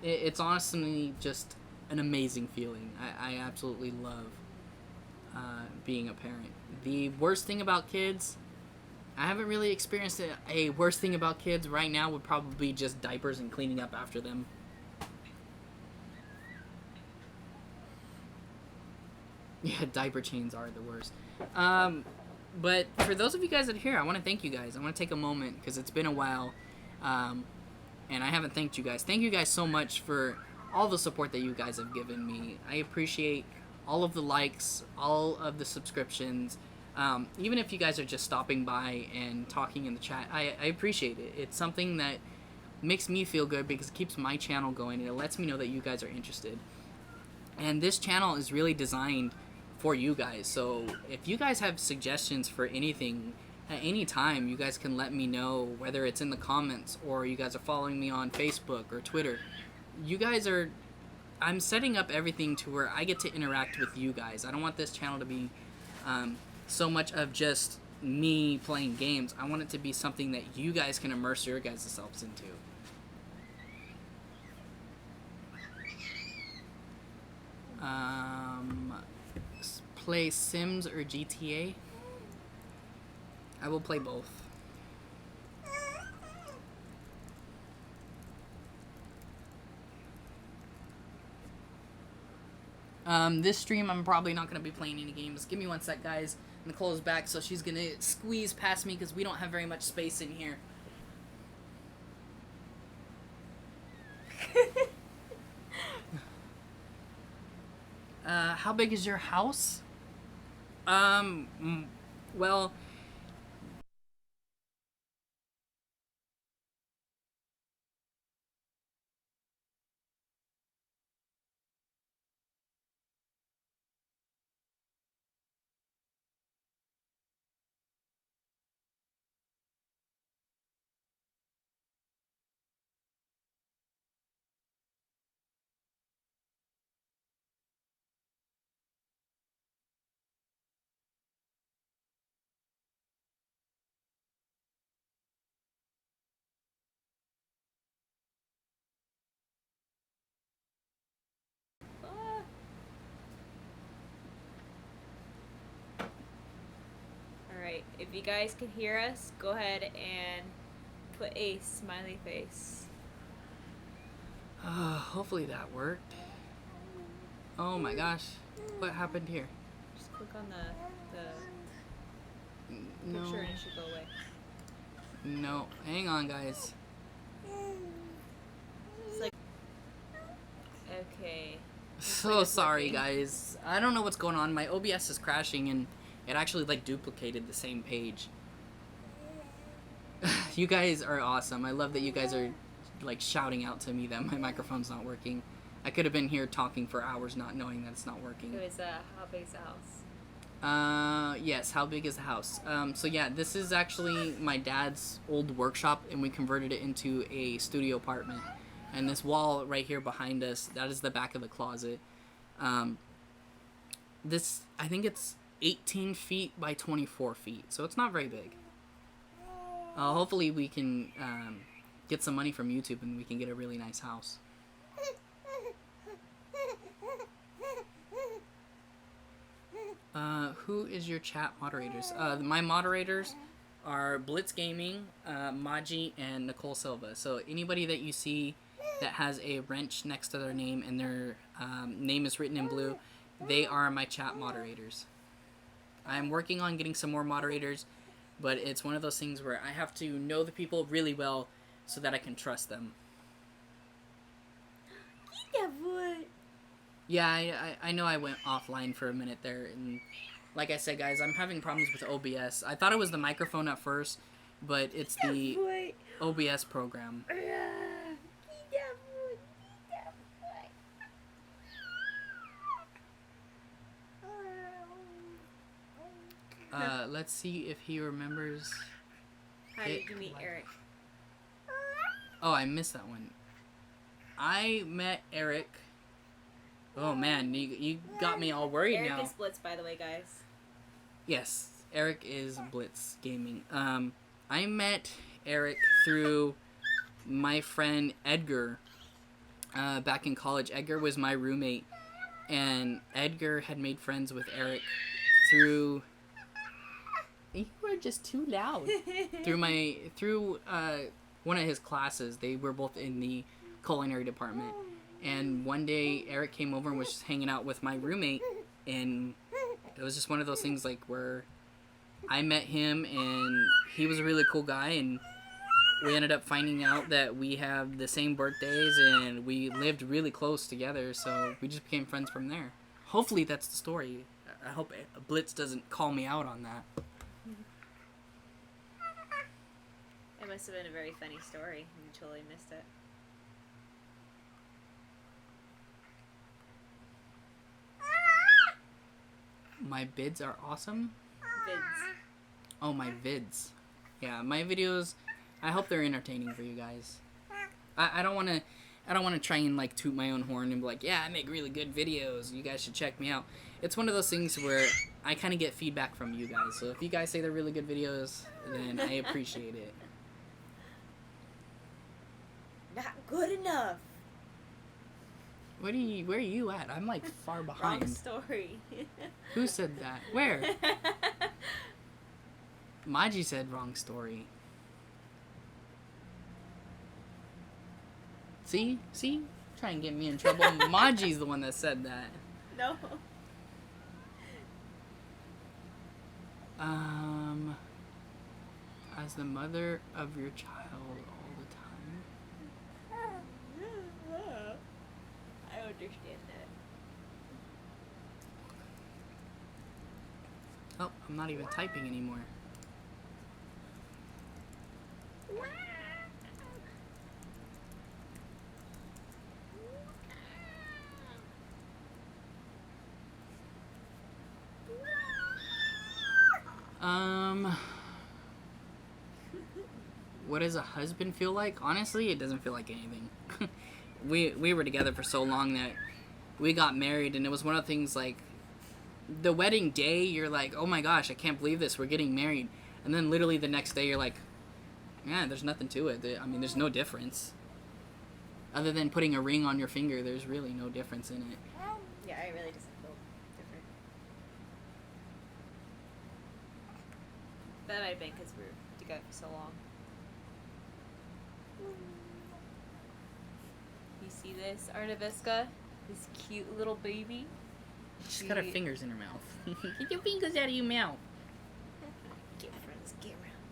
it's honestly just an amazing feeling. I absolutely love being a parent. The worst thing about kids, I haven't really experienced it. A worst thing about kids right now would probably be just diapers and cleaning up after them. Yeah, diaper chains are the worst. But for those of you guys that are here, I want to thank you guys. I want to take a moment because it's been a while, and I haven't thanked you guys. Thank you guys so much for all the support that you guys have given me. I appreciate all of the likes, all of the subscriptions. Even if you guys are just stopping by and talking in the chat, I appreciate it. It's something that makes me feel good because it keeps my channel going, and it lets me know that you guys are interested. And this channel is really designed for you guys. So if you guys have suggestions for anything at any time, you guys can let me know, whether it's in the comments or you guys are following me on Facebook or Twitter. I'm setting up everything to where I get to interact with you guys. I don't want this channel to be so much of just me playing games. I want it to be something that you guys can immerse your guys' selves into. Play Sims or GTA? I will play both. This stream I'm probably not going to be playing any games. Give me one sec, guys. Nicole is back, so she's going to squeeze past me because we don't have very much space in here. How big is your house? Well, Alright, if you guys can hear us, go ahead and put a smiley face. hopefully that worked. Oh my gosh. What happened here? Just click on the No. picture and it should go away. No. Hang on, guys. It's like... Okay. So sorry, guys. I don't know what's going on. My OBS is crashing, and it actually, like, duplicated the same page. You guys are awesome. I love that you guys are, like, shouting out to me that my microphone's not working. I could have been here talking for hours not knowing that it's not working. It was, how big's the house? Yes, how big is the house? So yeah, this is actually my dad's old workshop, and we converted it into a studio apartment. And this wall right here behind us, that is the back of the closet. This, I think it's 18 feet by 24 feet, so it's not very big. Hopefully we can get some money from YouTube and we can get a really nice house. Who is your chat moderators? My moderators, are Blitz Gaming, Maji, and Nicole Silva. So anybody that you see that has a wrench next to their name and their name is written in blue, they are my chat moderators. I'm working on getting some more moderators, but it's one of those things where I have to know the people really well so that I can trust them. Yeah, I know I went offline for a minute there, and like I said, guys, I'm having problems with OBS. I thought it was the microphone at first, but it's the OBS program. Let's see if he remembers. How did you meet Eric? Oh, I missed that one. I met Eric. Oh man, you got me all worried now. Eric is Blitz, by the way, guys. Yes, Eric is Blitz Gaming. I met Eric through my friend Edgar. Back in college, Edgar was my roommate, and Edgar had made friends with Eric through. You are just too loud. through one of his classes. They were both in the culinary department, and one day Eric came over and was just hanging out with my roommate, and it was just one of those things like where I met him, and he was a really cool guy, and we ended up finding out that we have the same birthdays, and we lived really close together, so we just became friends from there. Hopefully that's the story. I hope Blitz doesn't call me out on that. It must have been a very funny story. You totally missed it. My bids are awesome. Vids. Oh, my vids. Yeah, my videos. I hope they're entertaining for you guys. I don't want to try and like toot my own horn and be like, yeah, I make really good videos. You guys should check me out. It's one of those things where I kind of get feedback from you guys. So if you guys say they're really good videos, then I appreciate it. Not good enough. Where are you at? I'm like far behind. Wrong story. Who said that? Where? Maji said wrong story. See? Try and get me in trouble. Maji's the one that said that. No. As the mother of your child all the time. I understand that. Oh, I'm not even typing anymore. What does a husband feel like? Honestly, it doesn't feel like anything. we were together for so long that we got married, and it was one of the things like the wedding day, you're like, oh my gosh, I can't believe this, we're getting married. And then literally the next day you're like, yeah, there's nothing to it. I mean, there's no difference. Other than putting a ring on your finger, there's really no difference in it. Yeah, it really doesn't feel different. That might have been because we were together for so long. You see this, Arnaviska? This cute little baby? She's got her fingers in her mouth. Get your fingers out of your mouth. Get friends, get around.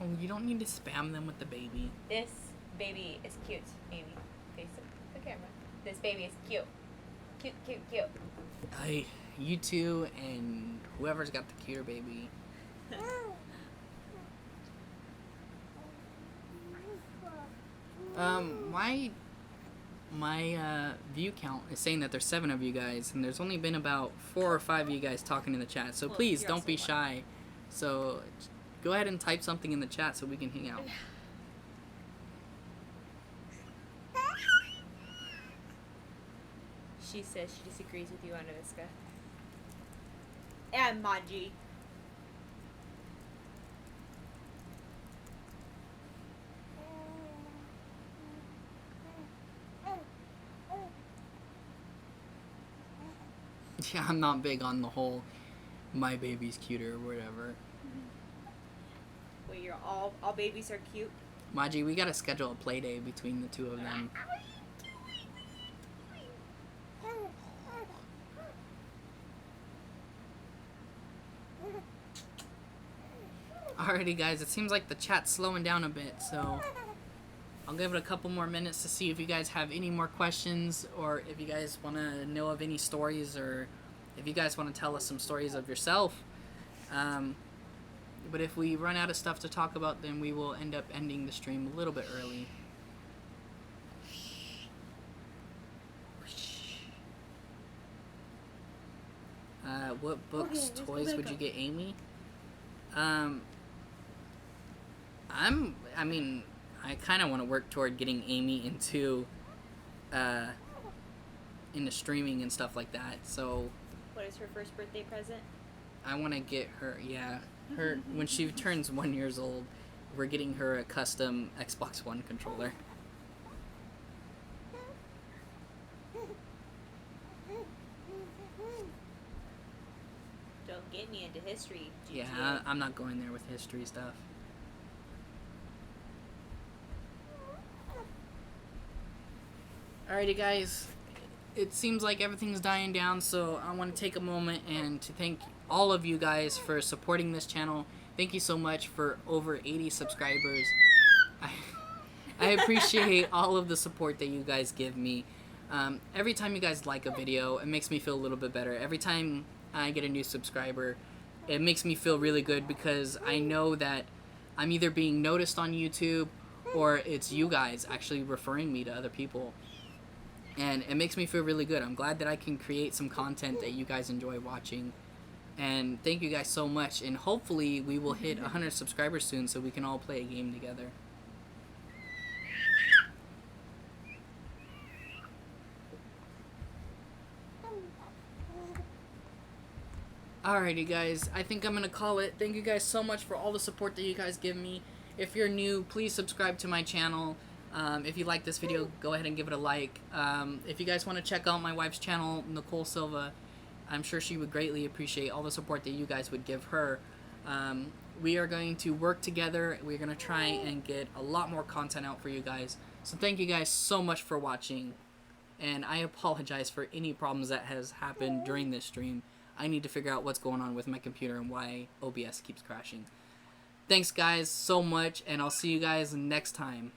Oh, you don't need to spam them with the baby. This baby is cute, Amy. Face the camera. This baby is cute. Cute, cute, cute. You two and whoever's got the cuter baby. My view count is saying that there's 7 of you guys, and there's only been about 4 or 5 of you guys talking in the chat. So please don't be shy. So go ahead and type something in the chat so we can hang out. She says she disagrees with you, Arnaviska. And Maji. Yeah, I'm not big on the whole my baby's cuter or whatever. Wait, you're all babies are cute. Maji, we gotta schedule a play day between the two of them. Alrighty guys, it seems like the chat's slowing down a bit, so I'll give it a couple more minutes to see if you guys have any more questions, or if you guys want to know of any stories, or if you guys want to tell us some stories of yourself. But if we run out of stuff to talk about, then we will end up ending the stream a little bit early. What books, toys would you get Amy? I kind of want to work toward getting Amy into streaming and stuff like that. So, What is her first birthday present? I want to get her, her when she turns 1 year old, we're getting her a custom Xbox One controller. Don't get me into history. GTA. Yeah, I'm not going there with history stuff. Alrighty guys, it seems like everything's dying down, so I want to take a moment and to thank all of you guys for supporting this channel. Thank you so much for over 80 subscribers. I appreciate all of the support that you guys give me. Every time you guys like a video, it makes me feel a little bit better. Every time I get a new subscriber, it makes me feel really good, because I know that I'm either being noticed on YouTube or it's you guys actually referring me to other people. And it makes me feel really good. I'm glad that I can create some content that you guys enjoy watching. And thank you guys so much. And hopefully we will hit 100 subscribers soon so we can all play a game together. Alrighty guys, I think I'm going to call it. Thank you guys so much for all the support that you guys give me. If you're new, please subscribe to my channel. If you like this video, go ahead and give it a like. If you guys want to check out my wife's channel, Nicole Silva, I'm sure she would greatly appreciate all the support that you guys would give her. We are going to work together. We're going to try and get a lot more content out for you guys. So thank you guys so much for watching. And I apologize for any problems that has happened during this stream. I need to figure out what's going on with my computer and why OBS keeps crashing. Thanks guys so much, and I'll see you guys next time.